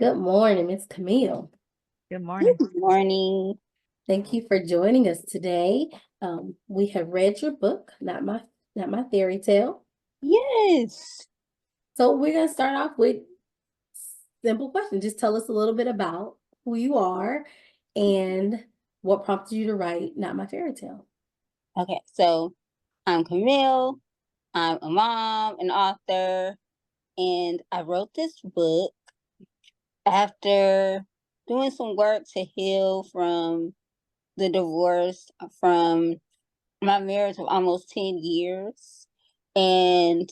Good morning, Miss Camille. Good morning. Good morning. Thank you for joining us today. We have read your book, not my fairy tale. Yes. So we're gonna start off with simple question. Just tell us a little bit about who you are and what prompted you to write Not My Fairy Tale. Okay, so I'm Camille. I'm a mom, an author, and I wrote this book after doing some work to heal from the divorce from my marriage of almost 10 years. And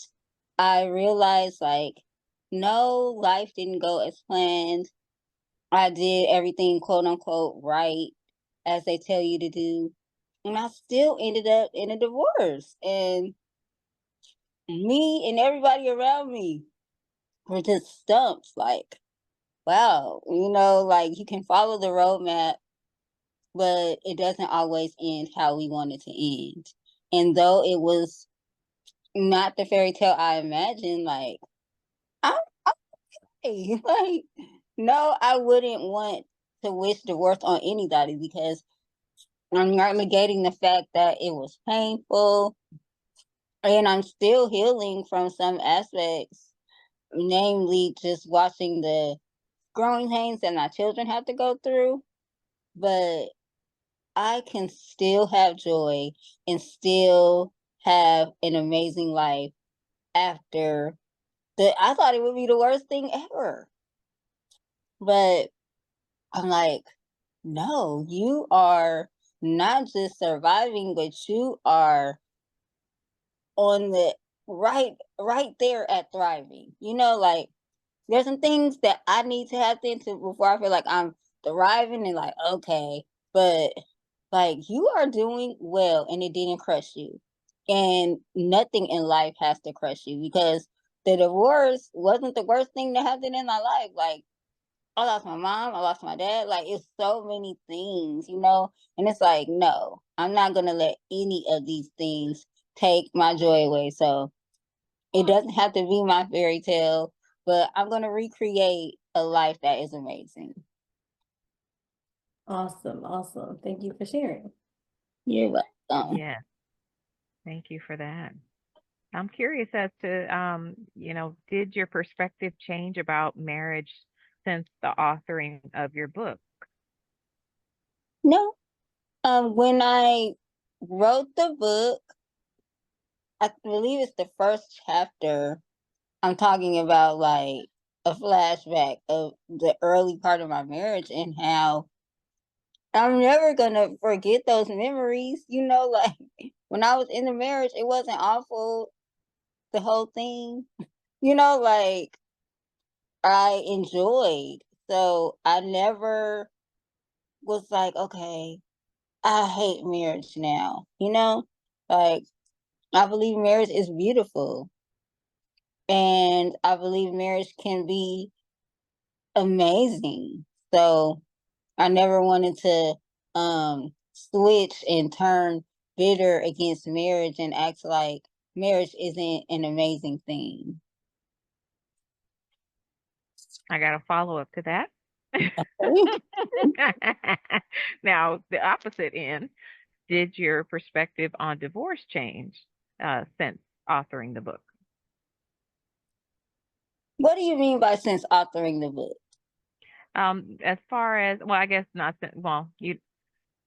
I realized, no, life didn't go as planned. I did everything, quote unquote, right, as they tell you to do. And I still ended up in a divorce. And me and everybody around me were just stumped. Wow, you can follow the roadmap, but it doesn't always end how we want it to end. And though it was not the fairy tale I imagined, I'm okay. No, I wouldn't want to wish divorce on anybody because I'm not negating the fact that it was painful and I'm still healing from some aspects, namely just watching the growing pains that my children have to go through. But I can still have joy and still have an amazing life after I thought it would be the worst thing ever. But I'm like, no, you are not just surviving, but you are on the right there at thriving. There's some things that I need to happen to before I feel like I'm thriving and okay, but you are doing well and it didn't crush you. And nothing in life has to crush you because the divorce wasn't the worst thing that happened in my life. I lost my mom, I lost my dad. It's so many things, and it's no, I'm not gonna let any of these things take my joy away. So it doesn't have to be my fairy tale, but I'm going to recreate a life that is amazing. Awesome, awesome. Thank you for sharing. You're welcome. Yeah, thank you for that. I'm curious as to, did your perspective change about marriage since the authoring of your book? No, when I wrote the book, I believe it's the first chapter. I'm talking about a flashback of the early part of my marriage and how I'm never gonna forget those memories. When I was in the marriage, it wasn't awful, the whole thing. You know, like I enjoyed. So I never was okay, I hate marriage now. Like I believe marriage is beautiful and I believe marriage can be amazing. So I never wanted to switch and turn bitter against marriage and act like marriage isn't an amazing thing. I got a follow up to that. Now, the opposite end, did your perspective on divorce change since authoring the book? What do you mean by since authoring the book? As far as, well, I guess not.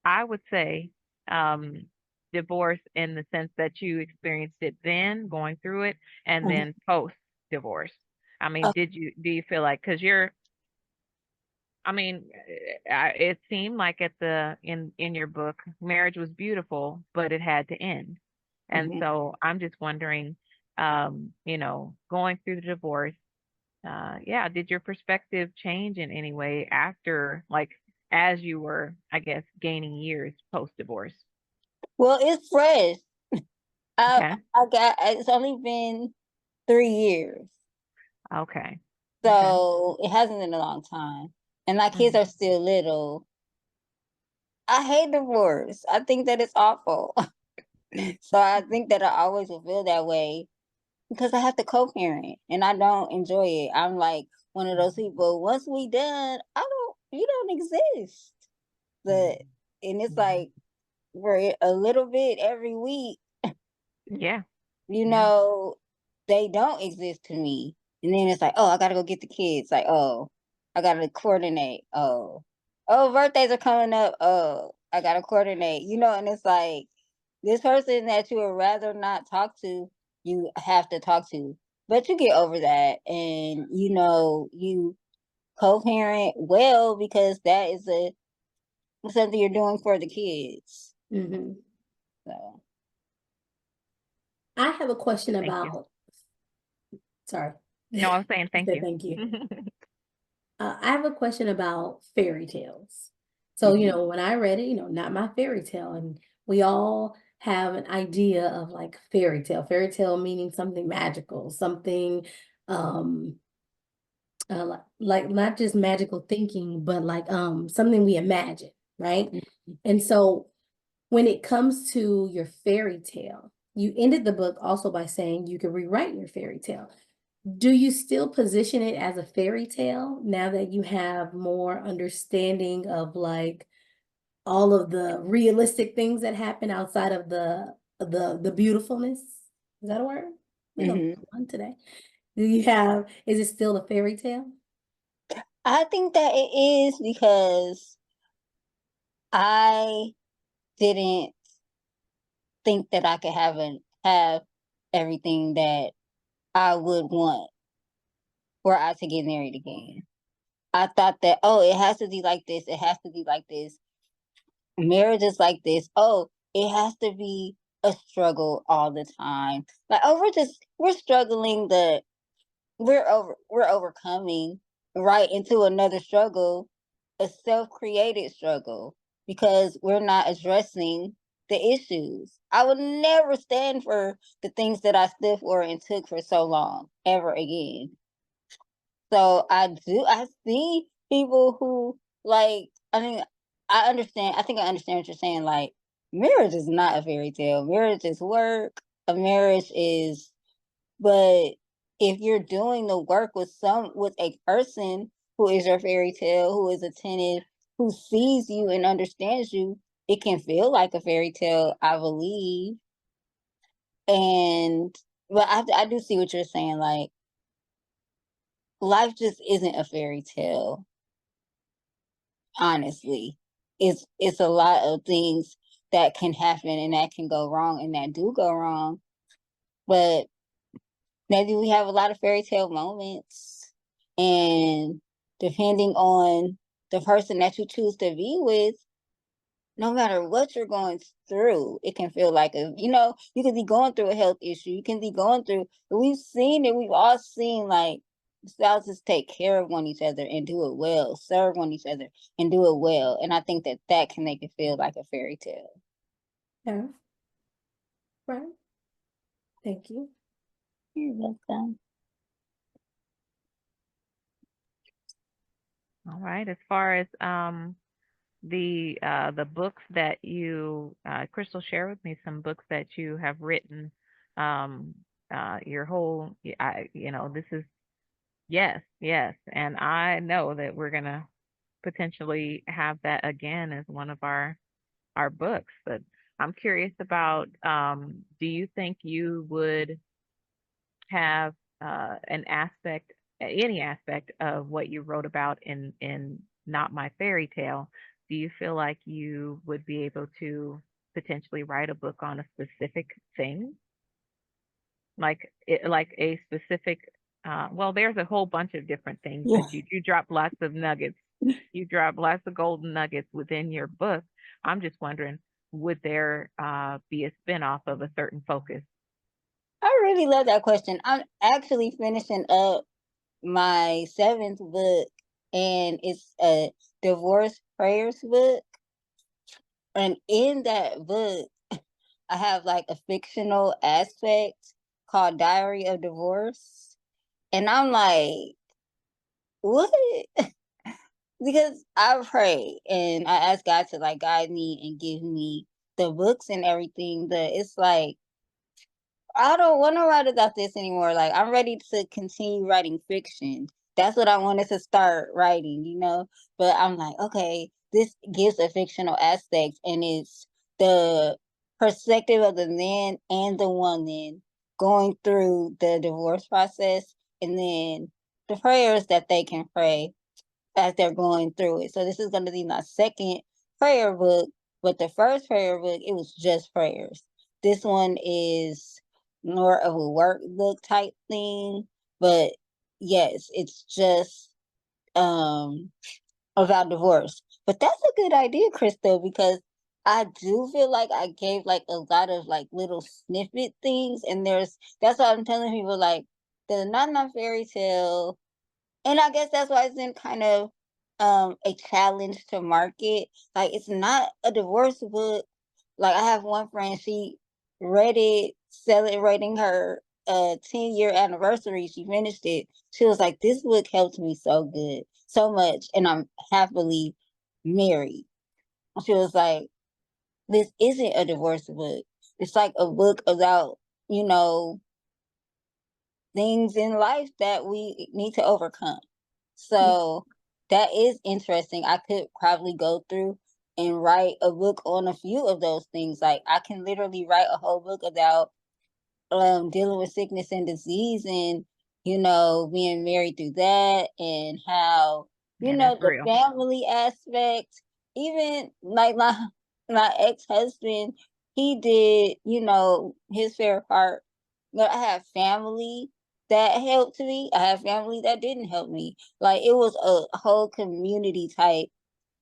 I would say um, divorce in the sense that you experienced it then, going through it, and Mhm. then post divorce. I mean, do you feel like, because I mean, it seemed like in your book, marriage was beautiful, but it had to end. And Mhm. so I'm just wondering, going through the divorce, yeah, did your perspective change in any way after, as you were, I guess, gaining years post divorce? Well, it's fresh. I Okay. I got it's only been 3 years. Okay. Okay. So it hasn't been a long time. And my kids Mhm. are still little. I hate divorce. I think that it's awful. So I think that I always will feel that way because I have to co-parent and I don't enjoy it. I'm one of those people. Once we done, you don't exist. And it's like we're a little bit every week. Yeah. You know, they don't exist to me. And then it's like, oh, I gotta go get the kids. Like, oh, I gotta coordinate. Oh, birthdays are coming up. Oh, I gotta coordinate. You know, and it's like this person that you would rather not talk to, you have to talk to. But you get over that, and you know, you co-parent well because that is something you're doing for the kids. Mm-hmm. So I have a question Thank you. about. Sorry. No, I'm saying thank said you. thank you. I have a question about fairy tales. So, you know, when I read it, you know, not my fairy tale, and we all have an idea of like fairy tale meaning something magical, something like not just magical thinking, but like something we imagine, right? And so when it comes to your fairy tale, you ended the book also by saying you could rewrite your fairy tale. Do you still position it as a fairy tale now that you have more understanding of like all of the realistic things that happen outside of the beautifulness? Is that a word? We don't have one today. Is it still a fairy tale? I think that it is because I didn't think that I could have everything that I would want were I to get married again. I thought that, oh, it has to be like this. It has to be like this. Marriage is like this. Oh, it has to be a struggle all the time. Like, oh, we're struggling we're overcoming right into another struggle, a self-created struggle, because we're not addressing the issues. I would never stand for the things that I stood for and took for so long ever again. So I see people who like, I understand. I think I understand what you're saying. Like, marriage is not a fairy tale. Marriage is work. A marriage is, but if you're doing the work with a person who is your fairy tale, who is attentive, who sees you and understands you, it can feel like a fairy tale, I believe. And but I do see what you're saying. Like, life just isn't a fairy tale. Honestly, it's a lot of things that can happen and that can go wrong and that do go wrong. But maybe we have a lot of fairy tale moments, and depending on the person that you choose to be with, no matter what you're going through, it can feel like you can be going through a health issue, you can be going through, we've seen it, we've all seen like spouses take care of one each other and do it well, serve one each other and do it well, and I think that can make it feel like a fairy tale. Yeah. Right. Thank you. You're welcome. All right. As far as the books that you Crystal shared with me some books that you have written, your whole this is yes, and I know that we're gonna potentially have that again as one of our books. But I'm curious about, do you think you would have any aspect of what you wrote about in Not My Fairy Tale? Do you feel like you would be able to potentially write a book on a specific thing, like a specific? Well, there's a whole bunch of different things Yeah. that you drop lots of nuggets. You drop lots of golden nuggets within your book. I'm just wondering, would there be a spinoff of a certain focus? I really love that question. I'm actually finishing up my 7th book, and it's a divorce prayers book. And in that book, I have like a fictional aspect called Diary of Divorce. And I'm like, what? Because I pray and I ask God to like guide me and give me the books and everything. But it's like, I don't want to write about this anymore. Like, I'm ready to continue writing fiction. that's what I wanted to start writing, you know. But I'm like, okay, this gives a fictional aspect, and it's the perspective of the man and the woman going through the divorce process, and then the prayers that they can pray as they're going through it. So this is going to be my second prayer book, but the first prayer book, it was just prayers. This one is more of a workbook type thing, but yes, it's just about divorce. But that's a good idea, Crystal, because I do feel like I gave like a lot of like little snippet things, and that's why I'm telling people like the not fairy tale, and I guess that's why it's been kind of a challenge to market. Like it's not a divorce book. Like I have one friend, she read it celebrating her 10-year anniversary. She finished it. She was like, this book helped me so good, so much, and I'm happily married. She was like, this isn't a divorce book. It's like a book about, you know, things in life that we need to overcome. So that is interesting. I could probably go through and write a book on a few of those things. Like I can literally write a whole book about dealing with sickness and disease, and you know, being married through that, and how, you Yeah, know, that's the real. family aspect. Even like my ex-husband, he did, you know, his fair part. But I have family that helped me. I have family that didn't help me. Like it was a whole community type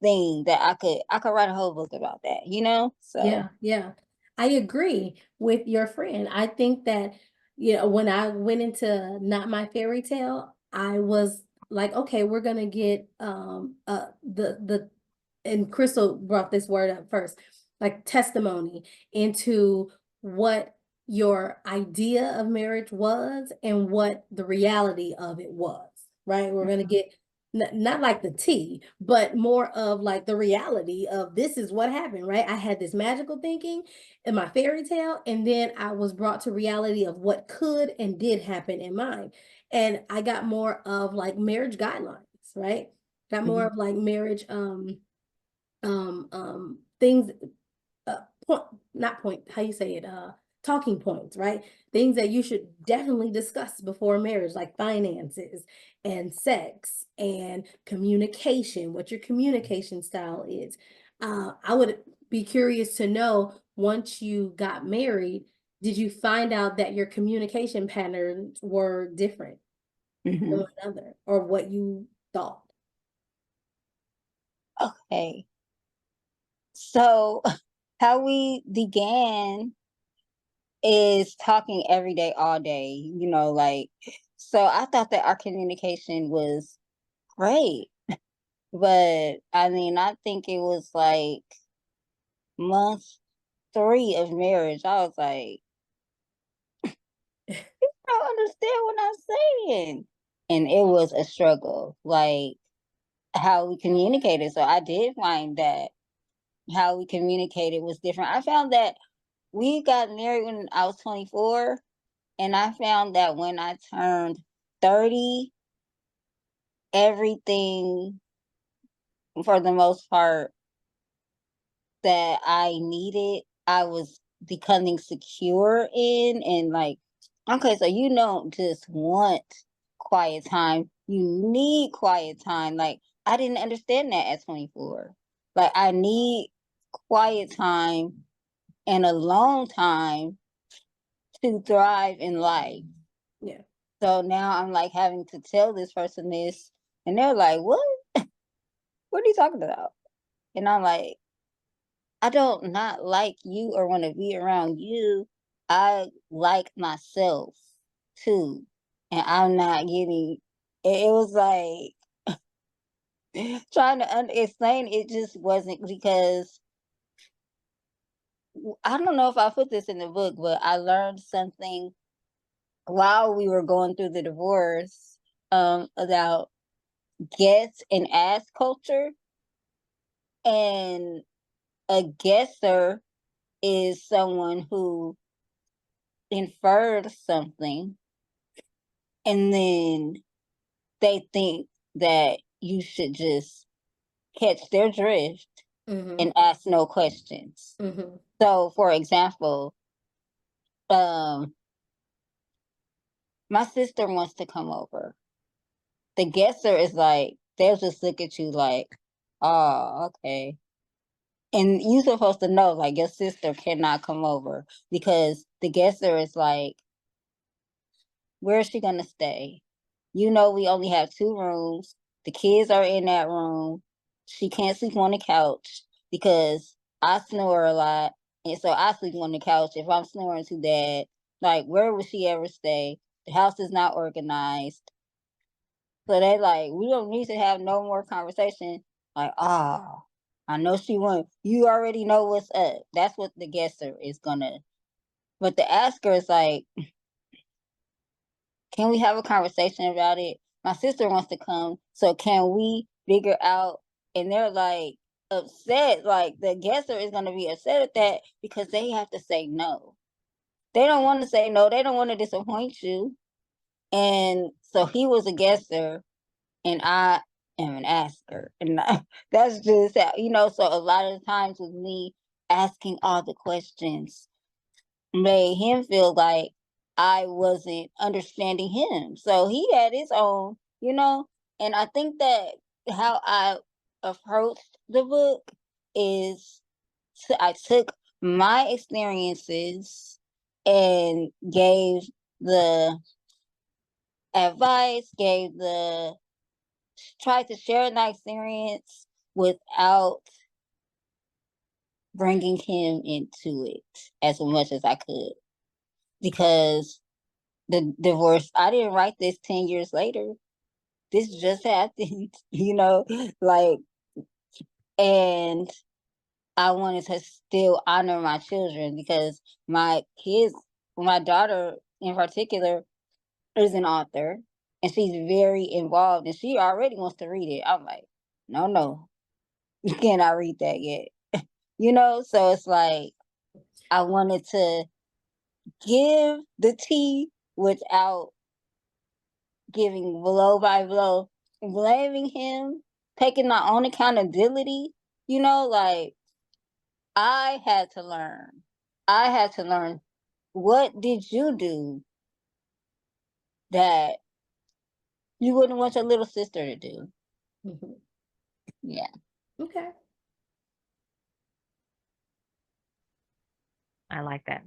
thing that I could write a whole book about that, you know? So Yeah, yeah. I agree with your friend. I think that, when I went into Not My Fairy Tale, I was like, okay, we're gonna get the and Crystal brought this word up first, like testimony into what your idea of marriage was and what the reality of it was, right? We're gonna get not like the tea, but more of like the reality of this is what happened, right? I had this magical thinking in my fairy tale, and then I was brought to reality of what could and did happen in mine. And I got more of like marriage guidelines, right? Got more mhm. of like marriage things, point, not point, how you say it, talking points, right? Things that you should definitely discuss before marriage, like finances and sex and communication, what your communication style is. I would be curious to know, once you got married, did you find out that your communication patterns were different than Mhm. one another, or what you thought? Okay. So how we began is talking every day, all day, you know, like, so I thought that our communication was great. But I mean, I think it was like month 3 of marriage. I was like, I don't understand what I'm saying. And it was a struggle, like how we communicated. So I did find that how we communicated was different. I found that we got married when I was 24, and I found that when I turned 30, everything for the most part that I needed, I was becoming secure in, and like, okay, so you don't just want quiet time, you need quiet time. Like I didn't understand that at 24. Like I need quiet time and a long time to thrive in life. Yeah. So now I'm like having to tell this person this, and they're like, "What? What are you talking about?" And I'm like, "I don't not like you or want to be around you. I like myself too, and I'm not getting." It was like trying to explain. It just wasn't, because I don't know if I put this in the book, but I learned something while we were going through the divorce, about guess and ask culture. And a guesser is someone who inferred something and then they think that you should just catch their drift and ask no questions. So, for example, my sister wants to come over. The guesser is like, they'll just look at you like, oh, okay. And you're supposed to know, like, your sister cannot come over because the guesser is like, where is she gonna stay? You know, we only have 2 rooms. The kids are in that room. She can't sleep on the couch because I snore a lot. And so I sleep on the couch if I'm snoring too bad. Like, where would she ever stay? The house is not organized. So they like, we don't need to have no more conversation. Like, oh, I know she won't. You already know what's up. That's what the guesser is gonna. But the asker is like, can we have a conversation about it? My sister wants to come, so can we figure out? And they're like upset, like the guesser is gonna be upset at that because they have to say no. They don't want to say no, they don't want to disappoint you. And so he was a guesser and I am an asker. And that's just how, so a lot of the times with me asking all the questions made him feel like I wasn't understanding him. So he had his own, and I think that how I approached the book is I took my experiences and gave the advice, tried to share that experience without bringing him into it as much as I could. Because the divorce, I didn't write this 10 years later. This just happened, like, and I wanted to still honor my children because my kids, my daughter in particular, is an author and she's very involved and she already wants to read it. I'm like, no, you cannot read that yet. So it's like, I wanted to give the tea without giving blow by blow, blaming him, taking my own accountability. Like I had to learn. I had to learn, what did you do that you wouldn't want your little sister to do? Yeah. Okay. I like that.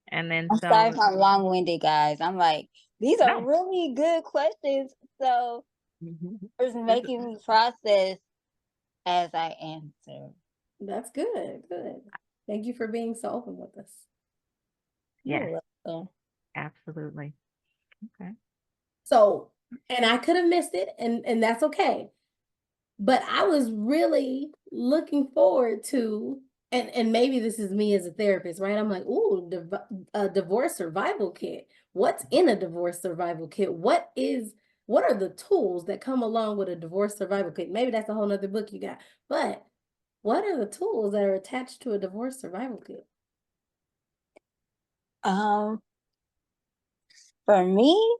And then I'm sorry if I'm long-winded, guys. I'm like, these are really good questions. So it's making me process as I answer. That's good. Good. Thank you for being so open with us. Yes. Absolutely. Okay. So, and I could have missed it, and that's okay. But I was really looking forward to, and maybe this is me as a therapist, right? I'm like, ooh, a divorce survival kit. What's in a divorce survival kit? What are the tools that come along with a divorce survival kit? Maybe that's a whole nother book you got. But what are the tools that are attached to a divorce survival kit? For me,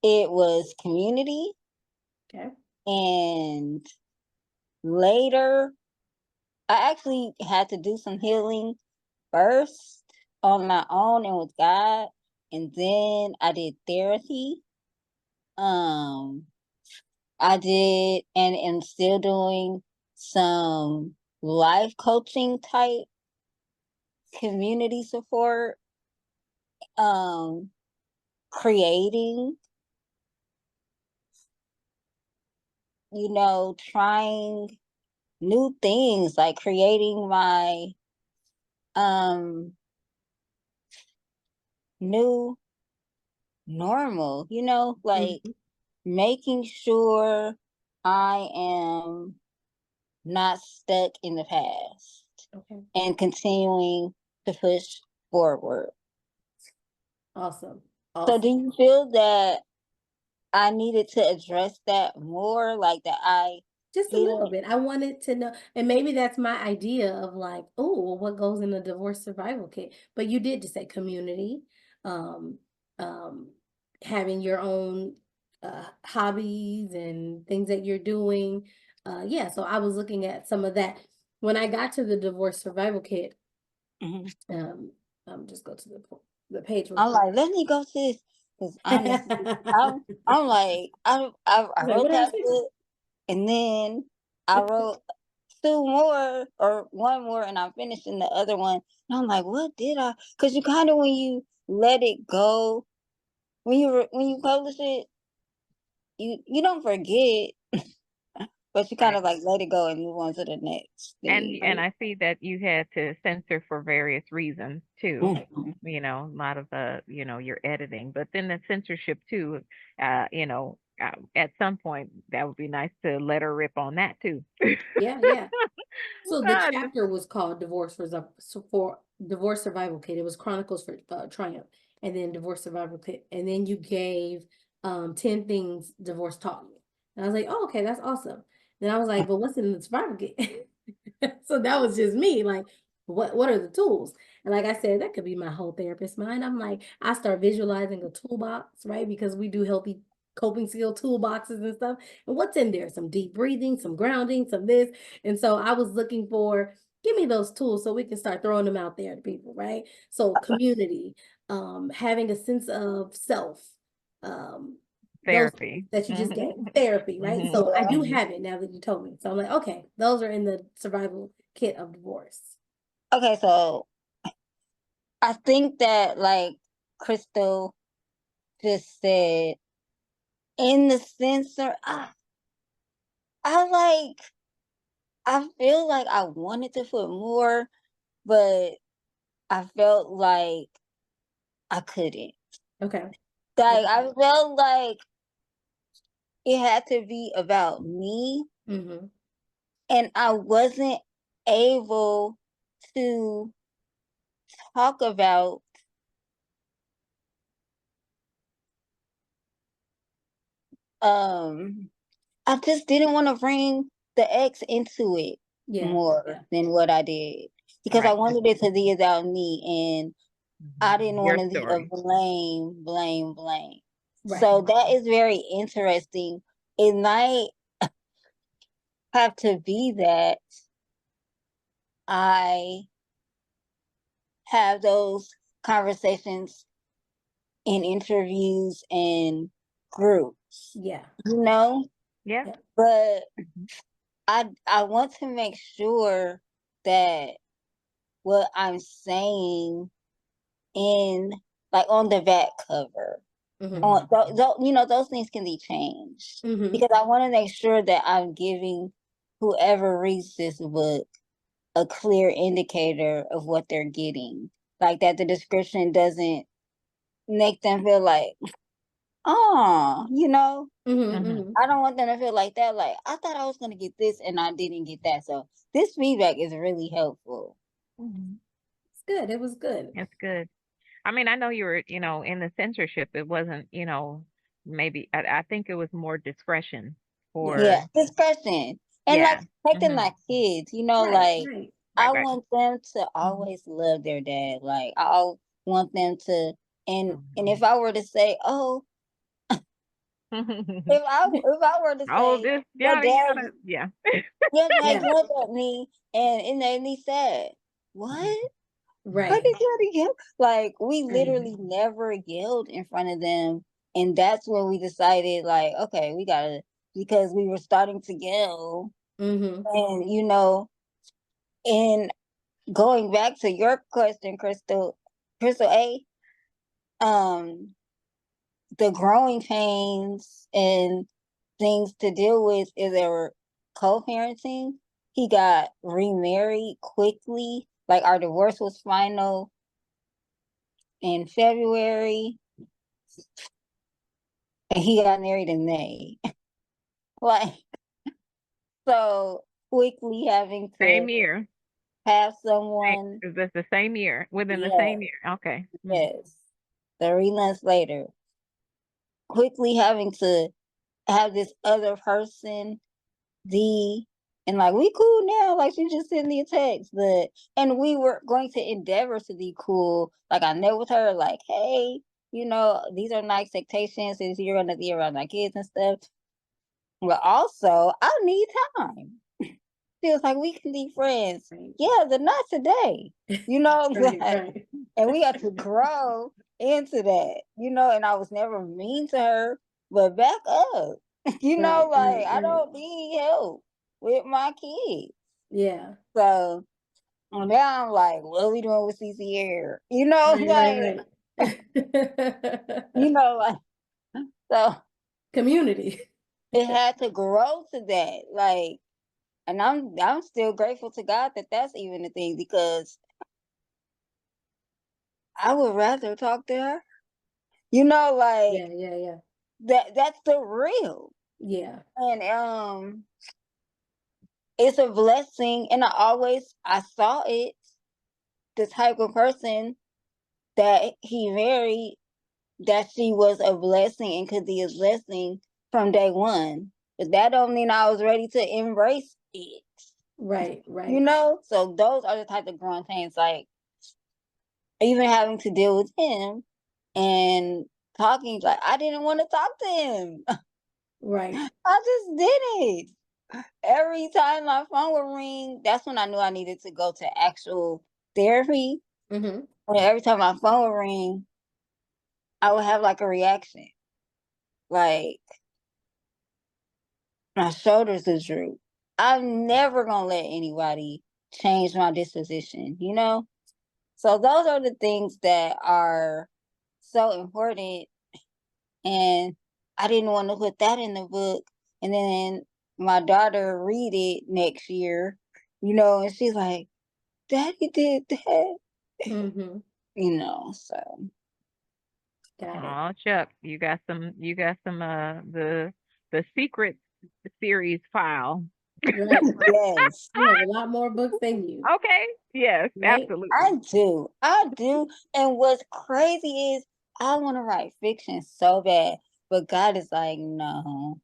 it was community. Okay. And later, I actually had to do some healing first on my own and with God. And then I did therapy. I did and am still doing some life coaching type community support. Creating, trying new things, like creating my new normal, like making sure I am not stuck in the past and continuing to push forward. Awesome. So do you feel that I needed to address that more, like that I just a little bit. I wanted to know, and maybe that's my idea of like, oh, well, what goes in a divorce survival kit? But you did just say community, having your own hobbies and things that you're doing. Yeah, so I was looking at some of that. When I got to the divorce survival kit, just go to the page real I'm quick. like, let me go to this, because honestly, I'm like, I Like, wrote what did I that say? book, and then I wrote two more or one more, and I'm finishing the other one. And I'm like, what did I? Because you kind of, when you let it go, when you publish it, you don't forget, but you kind Right. of like let it go and move on to the next thing. And I see that you had to censor for various reasons too. Mhm. A lot of your editing, but then the censorship too, at some point that would be nice to let her rip on that too. Yeah, yeah. So the Ah, just- chapter was called for Divorce Survival Kit. It was Chronicles for Triumph, and then Divorce Survival Kit, and then you gave 10 things divorce taught you. And I was like, oh, okay, that's awesome. Then I was like, but what's in the survival kit? So that was just me, like, what are the tools? And like I said, that could be my whole therapist mind. I'm like, I start visualizing a toolbox, right? Because we do healthy coping skill toolboxes and stuff. And what's in there? Some deep breathing, some grounding, some this. And so I was looking for, give me those tools so we can start throwing them out there to people, right? So community, having a sense of self, um, those Therapy. that you just Mhm. gave, therapy, right? Mhm. So I do Mhm. have it now that you told me. So I'm like, okay, those are in the survival kit of divorce. Okay, so I think that, like Crystal just said, in the censor, I like, I feel like I wanted to put more, but I felt like I couldn't. Okay. Like, I felt like it had to be about me, Mm-hmm. and I wasn't able to talk about um I just didn't want to bring the ex into it Yeah. more Yeah. than what I did, because I Right. wanted it to be about me, and I didn't Your want to be a story. blame. Right. So that is very interesting. It might have to be that I have those conversations in interviews and groups, Yeah. you know? Yeah. Yeah. But I want to make sure that what I'm saying in, like, on the back cover, Mm-hmm. on those things can be changed, Mm-hmm. because I want to make sure that I'm giving whoever reads this book a clear indicator of what they're getting, like that the description doesn't make them feel like, oh, Mm-hmm. Mhm. Mm-hmm. I don't want them to feel like that, like, I thought I was going to get this and I didn't get that. So this feedback is really helpful. Mhm. It's good. It was good. That's good. I mean, I know you were, in the censorship. It wasn't, maybe I think it was more discretion Yeah. Yeah, for, discretion. And like yeah. protecting Hmm. my kids, Right. like, Right. Right, I right. want them to always love their dad. Like, want them to, and if I were to say, oh, if I were to Oh, say, this your yada dad, yada. Yeah. your dad Yeah. yelled at me, and it made me sad. What? What Right. did daddy yell? Like, we Right. literally never yelled in front of them, and that's when we decided, like, okay, we gotta, because we were starting to yell, Mm-hmm. and and going back to your question, Crystal A, um, the growing pains and things to deal with is our co-parenting. He got remarried quickly. Like, our divorce was final in February, and he got married in May. Like, so quickly having to Same year. have someone, Is this the same year? Within the yeah, same year? Okay. Mhm. yes, 3 months later, quickly having to have this other person, the and like, we cool now, like, she just sent me a text, and we were going to endeavor to be cool. Like, I met with her, like, hey, these are my expectations, is you're gonna be around my kids and stuff. But also, I need time. Feels like we can be friends. Right. Yeah, but not today. Right, Like, right. and we have to grow into that. And I was never mean to her, but back up. Right, right, I right. don't need help with my kids. Yeah. So now I'm like, what are we doing with CC here? Right, right, Like, so Community. it had to grow to that. Like, and I'm still grateful to God that that's even a thing, because I would rather talk to her. Like Yeah, yeah, yeah. that's the real. Yeah. And it's a blessing, and I saw it, the type of person that he married, that she was a blessing and could be a blessing from day one. But that don't mean I was ready to embrace it. Right, right. So those are the type of growing pains, like even having to deal with him and talking, like I didn't want to talk to him. Right. I just did it. Every time my phone would ring, that's when I knew I needed to go to actual therapy. Mm-hmm. And every time my phone would ring, I would have like a reaction. Like my shoulders would droop. I'm never gonna let anybody change my disposition. So those are the things that are so important. And I didn't want to put that in the book. And then my daughter read it next year, and she's like, Daddy did that. Mm-hmm. So Got it. Oh, Chuck, you got some the secret series file. Right. yes, You have a lot more books than you, Okay. Yes, right? absolutely. I do. I do. And what's crazy is I want to write fiction so bad, but God is like, no,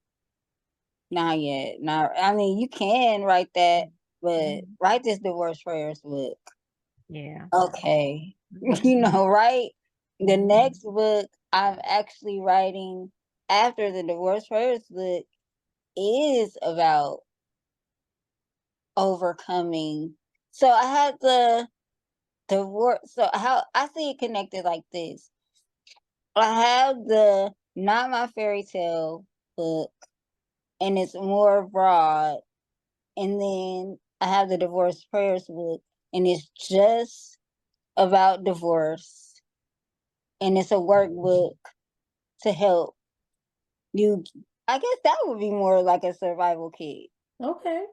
not yet. Not. I mean, you can write that, but write this divorce prayers book. Yeah. Okay. Mhm. Right? The Mhm. next book I'm actually writing after the divorce prayers book is about overcoming. So I had the divorce. So how I see it connected like this. I have the Not My Fairy Tale book, and it's more broad. And then I have the divorce prayers book, and it's just about divorce. And it's a workbook to help you. I guess that would be more like a survival kit. Okay.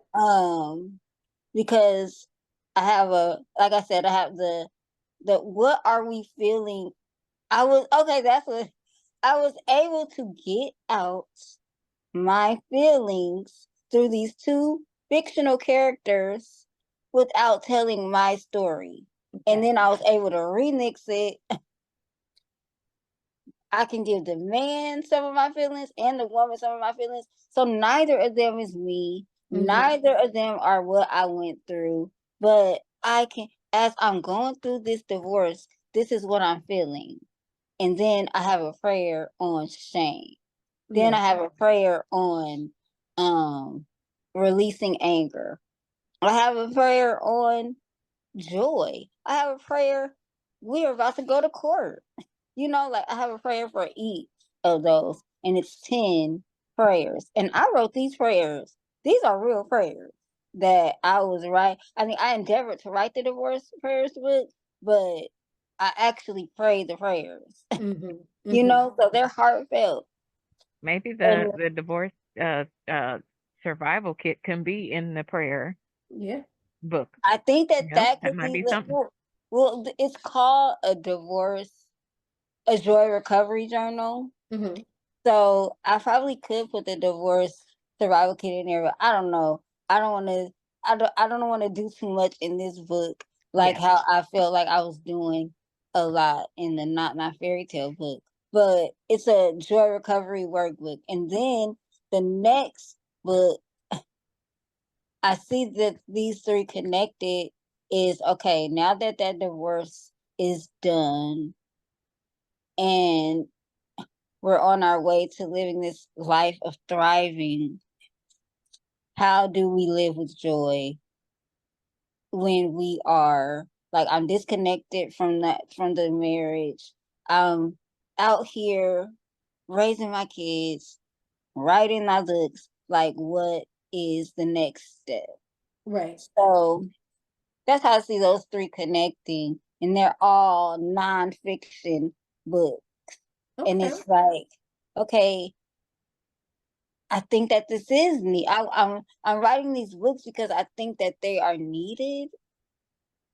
Because like I said, I have the what are we feeling? I was able to get out my feelings through these two fictional characters without telling my story. And Okay. then I was able to remix it. I can give the man some of my feelings and the woman some of my feelings. So neither of them is me. Mm-hmm. Neither of them are what I went through. But I can, as I'm going through this divorce, this is what I'm feeling. And then I have a prayer on shame. Then Yeah. I have a prayer on releasing anger. I have a prayer on joy. I have a prayer. We're about to go to court. Like I have a prayer for each of those, and it's 10 prayers. And I wrote these prayers. These are real prayers that I was right. I mean, I endeavored to write the divorce prayers book, but I actually prayed the prayers. Mm-hmm. Mm-hmm. So they're heartfelt. Maybe And the divorce survival kit can be in the prayer Yeah. book. I think that that That could might be be something. it's called a joy recovery journal. Mm-hmm. So I probably could put the divorce survival kit in there, but I don't know. I don't want to. I don't want to do too much in this book, like Yeah. how I felt like I was doing a lot in the Not My Fairy Tale book. But it's a joy recovery workbook, and then the next book, I see that these three connected is okay. Now that divorce is done, and we're on our way to living this life of thriving. How do we live with joy when we are like, I'm disconnected from the marriage. I'm out here raising my kids, writing my books. Like, what is the next step? Right. So that's how I see those three connecting, and they're all nonfiction books. And Okay. it's like, okay, I think that this is neat. I'm writing these books because I think that they are needed.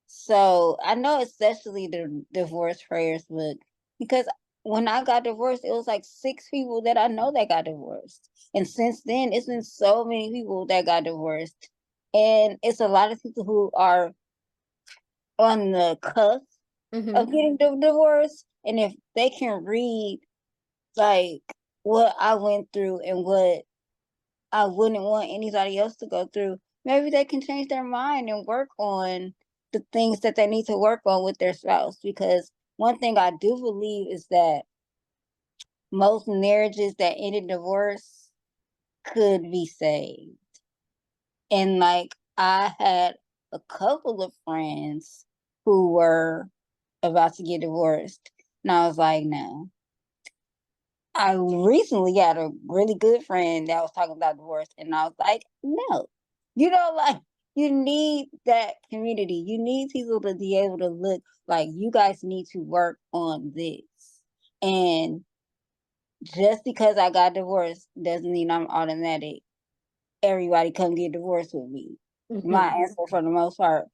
So I know, especially the divorce prayers book, because when I got divorced, it was like 6 people that I know that got divorced, and since then, it's been so many people that got divorced, and it's a lot of people who are on the cusp of getting the divorce, and if they can read like what I went through and what I wouldn't want anybody else to go through, maybe they can change their mind and work on the things that they need to work on with their spouse. Because one thing I do believe is that most marriages that end in divorce could be saved. And like, I had a couple of friends who were about to get divorced, and I was like, no. I recently had a really good friend that was talking about divorce, and I was like, no. Like, you need that community. You need people to be able to look like, you guys need to work on this. And just because I got divorced doesn't mean I'm automatic. Everybody come get divorced with me. My answer, for the most part,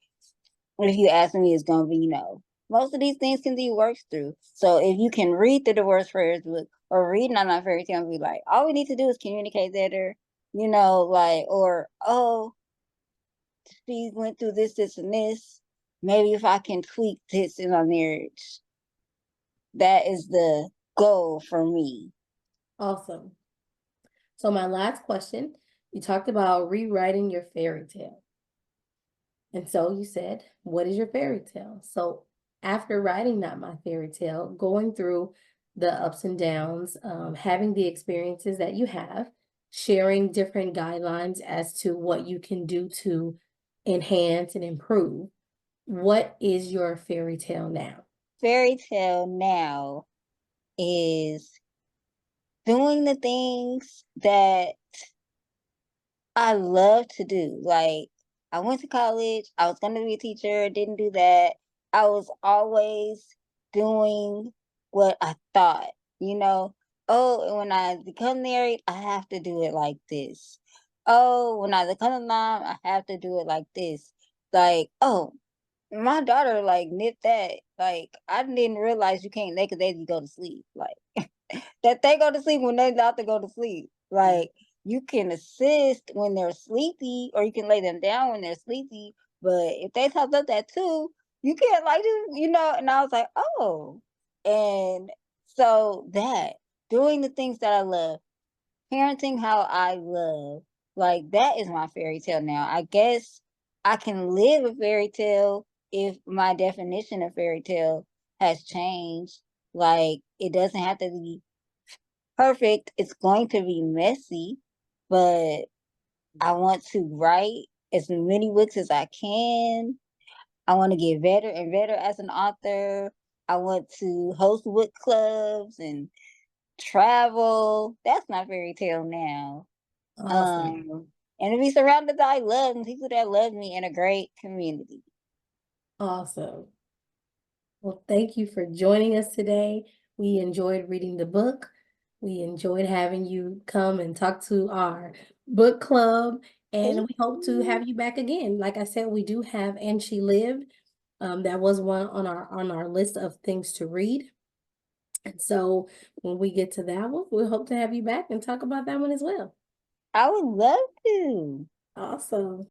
if you ask me, is going to be no. Most of these things can be worked through. So if you can read the divorce prayers book or read Not My Fairy Tale and be like, all we need to do is communicate better, like, or, oh, she went through this, this, and this. Maybe if I can tweak this in my marriage, that is the goal for me. Awesome. So my last question, you talked about rewriting your fairy tale. And so you said, what is your fairy tale? So after writing Not My Fairy Tale, going through the ups and downs, having the experiences that you have, sharing different guidelines as to what you can do to enhance and improve, what is your fairy tale now? Fairy tale now is doing the things that I love to do. Like, I went to college, I was going to be a teacher, didn't do that. I was always doing what I thought, Oh, and when I become married, I have to do it like this. Oh, when I become a mom, I have to do it like this. Like, oh, my daughter, like, knit that. Like, I didn't realize you can't make a baby go to sleep. Like, that they go to sleep when they're about to go to sleep. Like, you can assist when they're sleepy, or you can lay them down when they're sleepy. But if they talk about that too, you can't, like, And I was like, oh. And so that, doing the things that I love, parenting how I love, like, that is my fairy tale now. I guess I can live a fairy tale if my definition of fairy tale has changed. Like, it doesn't have to be perfect. It's going to be messy, but I want to write as many books as I can. I want to get better and better as an author. I want to host book clubs and travel. That's my fairy tale now. Awesome. And to be surrounded by love and people that love me in a great community. Awesome. Well, thank you for joining us today. We enjoyed reading the book. We enjoyed having you come and talk to our book club, and we hope to have you back again. Like I said, we do have And She Lived. That was one on our list of things to read. And so when we get to that one, we hope to have you back and talk about that one as well. I would love to. Awesome.